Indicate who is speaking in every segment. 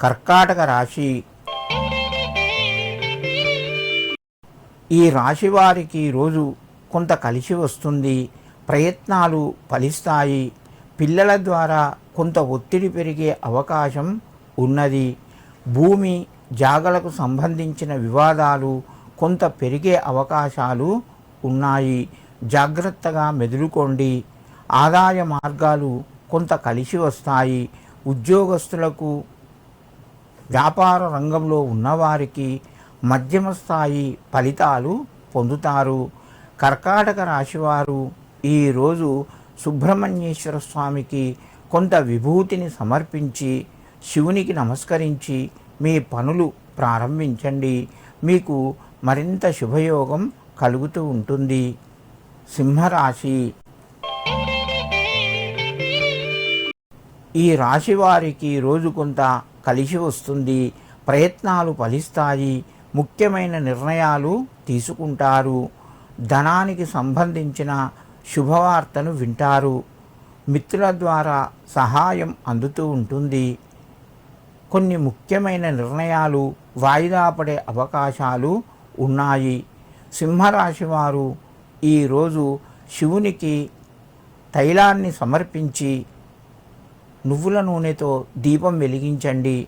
Speaker 1: కర్కాటక రాశి. ఈ రాశి వారికి రోజు కొంత కలిసి వస్తుంది. ప్రయత్నాలు ఫలిస్తాయి. పిల్లల ద్వారా కొంత ఒత్తిడి పెరిగే అవకాశం ఉన్నది. భూమి జాగలకు సంబంధించిన వివాదాలు కొంత పెరిగే అవకాశాలు ఉన్నాయి. జాగ్రత్తగా మెదులుకోండి. ఆదాయ మార్గాలు కొంత కలిసి వస్తాయి. ఉద్యోగస్తులకు, వ్యాపార రంగంలో ఉన్నవారికి మధ్యమ స్థాయి ఫలితాలు పొందుతారు. కర్కాటక రాశివారు ఈరోజు సుబ్రహ్మణ్యేశ్వర స్వామికి కొంత విభూతిని సమర్పించి శివునికి నమస్కరించి మీ పనులు ప్రారంభించండి. మీకు మరింత శుభయోగం కలుగుతూ ఉంటుంది. సింహరాశి. ఈ రాశి వారికి రోజు కొంత కలిసి వస్తుంది. ప్రయత్నాలు ఫలిస్తాయి. ముఖ్యమైన నిర్ణయాలు తీసుకుంటారు. ధనానికి సంబంధించిన శుభవార్తను వింటారు. మిత్రుల ద్వారా సహాయం అందుతూ ఉంటుంది. కొన్ని ముఖ్యమైన నిర్ణయాలు వాయిదా పడే అవకాశాలు ఉన్నాయి. సింహరాశి వారు ఈరోజు శివునికి తైలాన్ని సమర్పించి నువ్వుల నూనెతో దీపం వెలిగించండి.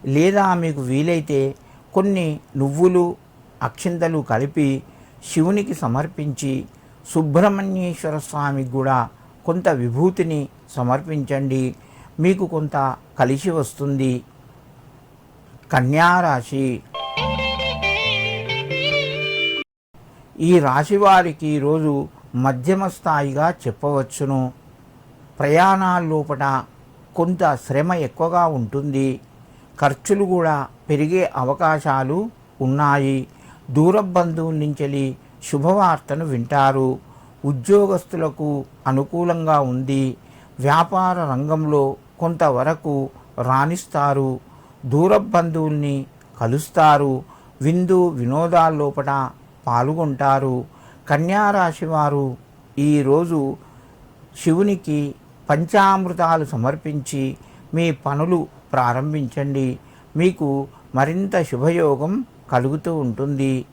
Speaker 1: లేదా మీకు వీలైతే కొన్ని నువ్వులు, అక్షింతలు కలిపి శివునికి సమర్పించి సుబ్రహ్మణ్యేశ్వర స్వామికి కూడా కొంత విభూతిని సమర్పించండి. మీకు కొంత కలిసి వస్తుంది. కన్యారాశి. ఈ రాశి వారికి రోజు మధ్యమ స్థాయిగా చెప్పవచ్చును. ప్రయాణాల్లోపట కొంత శ్రమ ఎక్కువగా ఉంటుంది. ఖర్చులు కూడా పెరిగే అవకాశాలు ఉన్నాయి. దూర బంధువుల నుంచి శుభవార్తను వింటారు. ఉద్యోగస్తులకు అనుకూలంగా ఉంది. వ్యాపార రంగంలో కొంతవరకు రాణిస్తారు. దూర బంధువుల్ని కలుస్తారు. విందు వినోదాల్లోపట పాల్గొంటారు. కన్యారాశి వారు ఈరోజు శివునికి పంచామృతాలు సమర్పించి మీ పనులు ప్రారంభించండి. మీకు మరింత శుభయోగం కలుగుతూ ఉంటుంది.